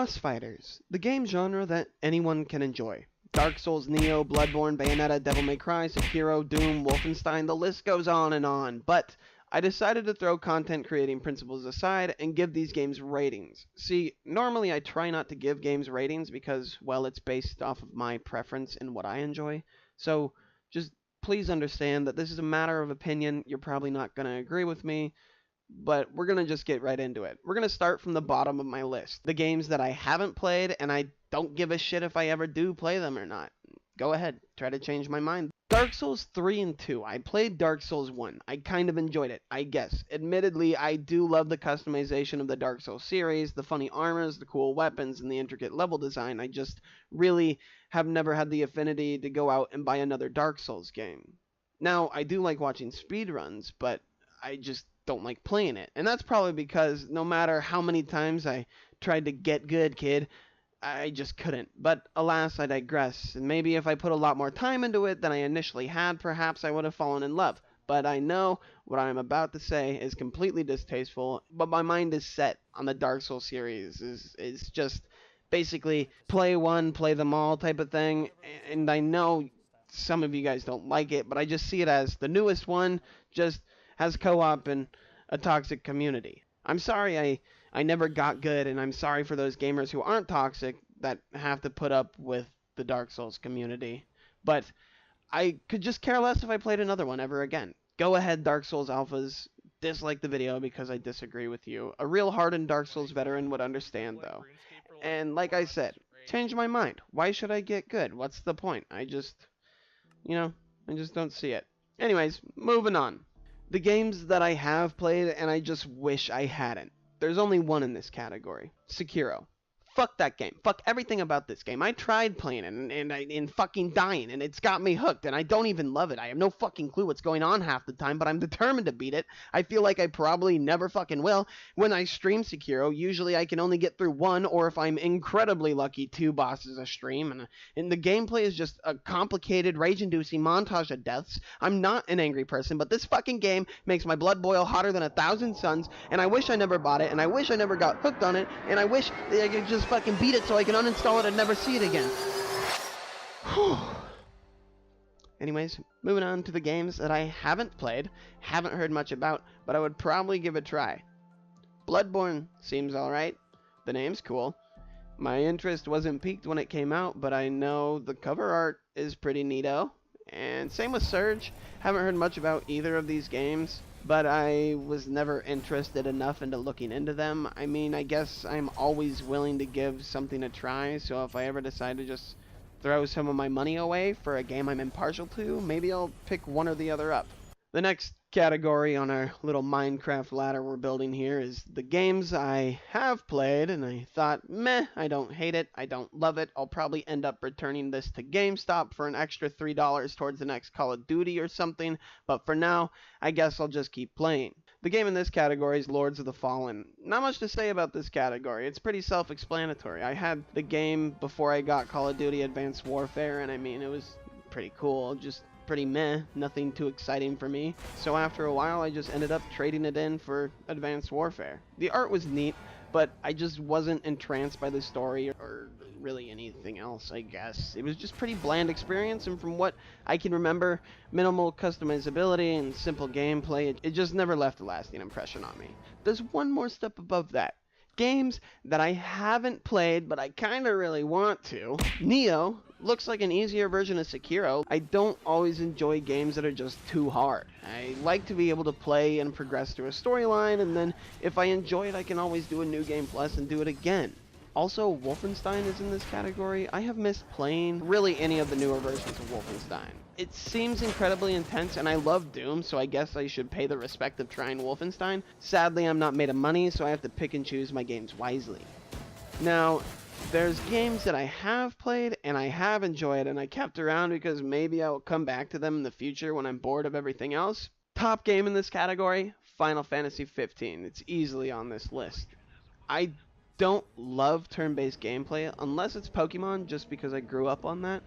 Boss fighters, the game genre that anyone can enjoy. Dark Souls, Neo, Bloodborne, Bayonetta, Devil May Cry, Sekiro, Doom, Wolfenstein, the list goes on and on, but I decided to throw content creating principles aside and give these games ratings. See, normally I try not to give games ratings because, well, it's based off of my preference and what I enjoy, so just please understand that this is a matter of opinion. You're probably not going to agree with me, but we're going to just get right into it. We're going to start from the bottom of my list. The games that I haven't played, and I don't give a shit if I ever do play them or not. Go ahead, try to change my mind. Dark Souls 3 and 2. I played Dark Souls 1. I kind of enjoyed it, I guess. Admittedly, I do love the customization of the Dark Souls series, the funny armors, the cool weapons, and the intricate level design. I just really have never had the affinity to go out and buy another Dark Souls game. Now, I do like watching speedruns, but I just don't like playing it. And that's probably because no matter how many times I tried to get good, kid, I just couldn't. But alas, I digress. And maybe if I put a lot more time into it than I initially had, perhaps I would have fallen in love. But I know what I'm about to say is completely distasteful, but my mind is set on the Dark Souls series. Is just basically play one, play them all type of thing. And I know some of you guys don't like it, but I just see it as the newest one, just has co-op and a toxic community. I'm sorry I never got good, and I'm sorry for those gamers who aren't toxic that have to put up with the Dark Souls community. But I could just care less if I played another one ever again. Go ahead, Dark Souls alphas. Dislike the video because I disagree with you. A real hardened Dark Souls veteran would understand, though. And like I said, change my mind. Why should I get good? What's the point? I just don't see it. Anyways, moving on. The games that I have played and I just wish I hadn't. There's only one in this category. Sekiro. Fuck that game. Fuck everything about this game. I tried playing it and fucking dying, and it's got me hooked, and I don't even love it. I have no fucking clue what's going on half the time, but I'm determined to beat it. I feel like I probably never fucking will. When I stream Sekiro, usually I can only get through one, or if I'm incredibly lucky, two bosses a stream, and the gameplay is just a complicated, rage-inducing montage of deaths. I'm not an angry person, but this fucking game makes my blood boil hotter than 1,000 suns, and I wish I never bought it, and I wish I never got hooked on it, and I wish that I could just fucking beat it so I can uninstall it and never see it again. Anyways, moving on to the games that I haven't played, haven't heard much about, but I would probably give a try. Bloodborne seems alright. The name's cool. My interest wasn't piqued when it came out, but I know the cover art is pretty neato. And same with Surge. Haven't heard much about either of these games, but I was never interested enough into looking into them. I mean, I guess I'm always willing to give something a try, so if I ever decide to just throw some of my money away for a game I'm impartial to, maybe I'll pick one or the other up. The next category on our little Minecraft ladder we're building here is the games I have played, and I thought, meh, I don't hate it, I don't love it, I'll probably end up returning this to GameStop for an extra $3 towards the next Call of Duty or something, but for now, I guess I'll just keep playing. The game in this category is Lords of the Fallen. Not much to say about this category, it's pretty self-explanatory. I had the game before I got Call of Duty Advanced Warfare, and I mean, it was pretty cool, just pretty meh, nothing too exciting for me. So after a while, I just ended up trading it in for Advanced Warfare. The art was neat, but I just wasn't entranced by the story or really anything else, I guess. It was just pretty bland experience, and from what I can remember, minimal customizability and simple gameplay, it just never left a lasting impression on me. There's one more step above that. Games that I haven't played, but I kinda really want to. Neo looks like an easier version of Sekiro. I don't always enjoy games that are just too hard. I like to be able to play and progress through a storyline, and then if I enjoy it, I can always do a new game plus and do it again. Also, Wolfenstein is in this category. I have missed playing really any of the newer versions of Wolfenstein. It seems incredibly intense, and I love Doom, so I guess I should pay the respect of trying Wolfenstein. Sadly, I'm not made of money, so I have to pick and choose my games wisely. Now, there's games that I have played and I have enjoyed and I kept around because maybe I will come back to them in the future when I'm bored of everything else. Top game in this category, Final Fantasy 15. It's easily on this list. I don't love turn-based gameplay unless it's Pokemon, just because I grew up on that.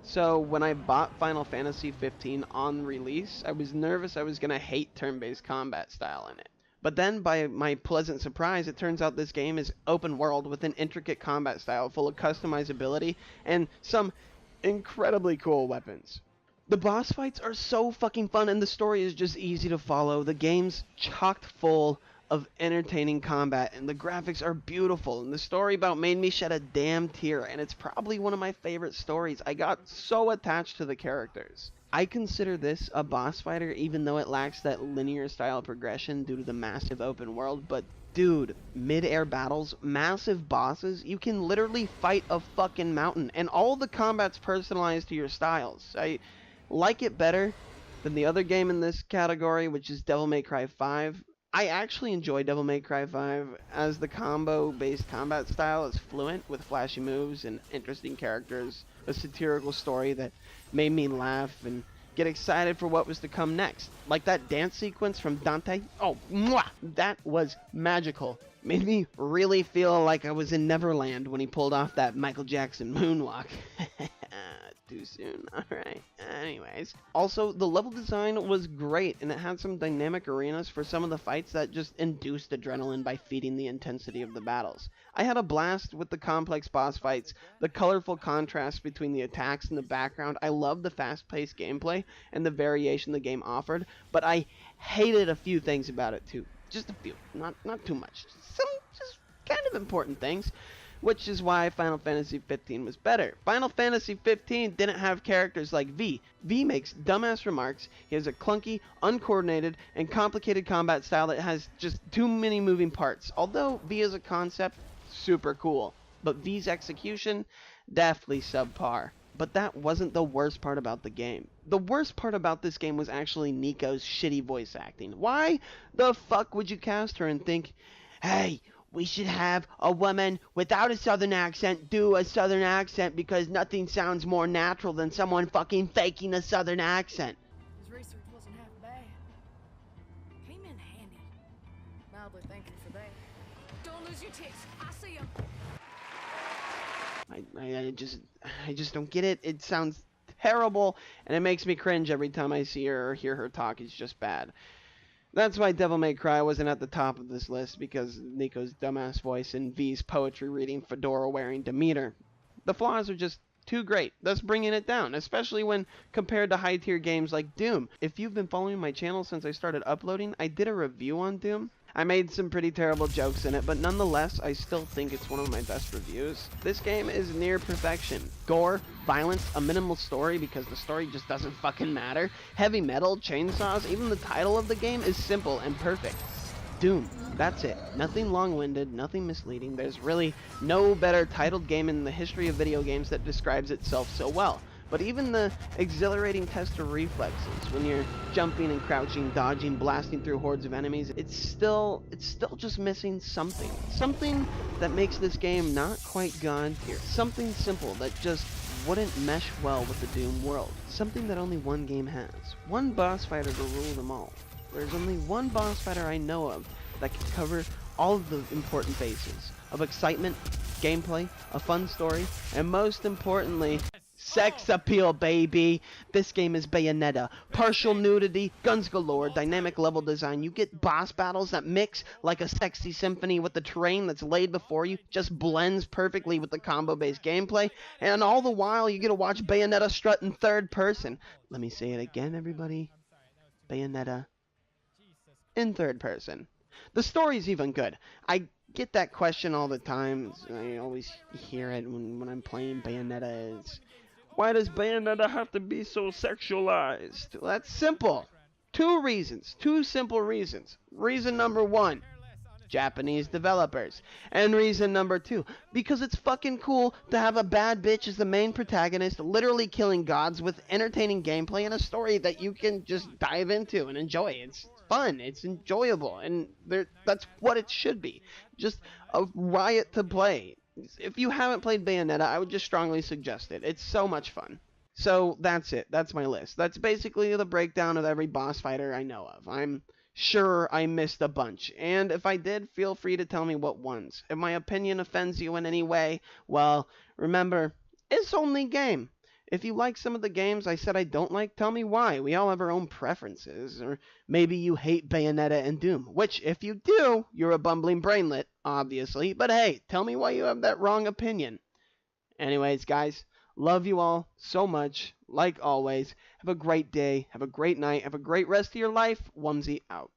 So when I bought Final Fantasy 15 on release, I was nervous I was going to hate turn-based combat style in it. But then, by my pleasant surprise, it turns out this game is open world with an intricate combat style full of customizability and some incredibly cool weapons. The boss fights are so fucking fun, and the story is just easy to follow. The game's chocked full of entertaining combat, and the graphics are beautiful, and the story about made me shed a damn tear, and it's probably one of my favorite stories. I got so attached to the characters. I consider this a boss fighter even though it lacks that linear style progression due to the massive open world, but dude, mid-air battles, massive bosses, you can literally fight a fucking mountain, and all the combat's personalized to your styles. I like it better than the other game in this category, which is Devil May Cry 5. I actually enjoy Devil May Cry 5 as the combo-based combat style is fluent with flashy moves and interesting characters, a satirical story that made me laugh and get excited for what was to come next. Like that dance sequence from Dante. Oh, mwah! That was magical. Made me really feel like I was in Neverland when he pulled off that Michael Jackson moonwalk. Too soon. Alright. Anyways. Also, the level design was great, and it had some dynamic arenas for some of the fights that just induced adrenaline by feeding the intensity of the battles. I had a blast with the complex boss fights, the colorful contrast between the attacks and the background. I loved the fast-paced gameplay and the variation the game offered, but I hated a few things about it too. Just a few. Not too much. Some just kind of important things. Which is why Final Fantasy 15 was better. Final Fantasy 15 didn't have characters like V. V makes dumbass remarks, he has a clunky, uncoordinated, and complicated combat style that has just too many moving parts. Although V as a concept, super cool. But V's execution, definitely subpar. But that wasn't the worst part about the game. The worst part about this game was actually Nico's shitty voice acting. Why the fuck would you cast her and think, hey, we should have a woman without a southern accent do a southern accent because nothing sounds more natural than someone fucking faking a southern accent. His research wasn't half bad. Came in handy. Mildly thank you for that. Don't lose your tits. I see them. I just don't get it. It sounds terrible, and it makes me cringe every time I see her or hear her talk. It's just bad. That's why Devil May Cry wasn't at the top of this list, because Nico's dumbass voice and V's poetry reading, fedora wearing demeanor. The flaws are just too great, thus bringing it down, especially when compared to high tier games like Doom. If you've been following my channel since I started uploading, I did a review on Doom. I made some pretty terrible jokes in it, but nonetheless, I still think it's one of my best reviews. This game is near perfection. Gore, violence, a minimal story because the story just doesn't fucking matter, heavy metal, chainsaws, even the title of the game is simple and perfect. Doom. That's it. Nothing long-winded, nothing misleading. There's really no better titled game in the history of video games that describes itself so well. But even the exhilarating test of reflexes, when you're jumping and crouching, dodging, blasting through hordes of enemies, it's still just missing something. Something that makes this game not quite God tier. Something simple that just wouldn't mesh well with the Doom world. Something that only one game has. One boss fighter to rule them all. There's only one boss fighter I know of that can cover all of the important bases of excitement, gameplay, a fun story, and most importantly, sex appeal, baby. This game is Bayonetta. Partial nudity, guns galore, dynamic level design. You get boss battles that mix like a sexy symphony with the terrain that's laid before you. Just blends perfectly with the combo-based gameplay. And all the while, you get to watch Bayonetta strut in third person. Let me say it again, everybody. Bayonetta in third person. The story's even good. I get that question all the time. I always hear it when I'm playing Bayonetta. Why does Bayonetta have to be so sexualized? Well, that's simple. Two reasons. Two simple reasons. Reason number one, Japanese developers. And reason number two, because it's fucking cool to have a bad bitch as the main protagonist, literally killing gods with entertaining gameplay and a story that you can just dive into and enjoy. It's fun. It's enjoyable. And that's what it should be. Just a riot to play. If you haven't played Bayonetta, I would just strongly suggest it. It's so much fun. So that's it. That's my list. That's basically the breakdown of every boss fighter I know of. I'm sure I missed a bunch, and if I did, feel free to tell me what ones. If my opinion offends you in any way, well, remember, it's only game. If you like some of the games I said I don't like, tell me why. We all have our own preferences. Or maybe you hate Bayonetta and Doom, which, if you do, you're a bumbling brainlet, obviously. But hey, tell me why you have that wrong opinion. Anyways, guys, love you all so much. Like always, have a great day, have a great night, have a great rest of your life. Wumsy out.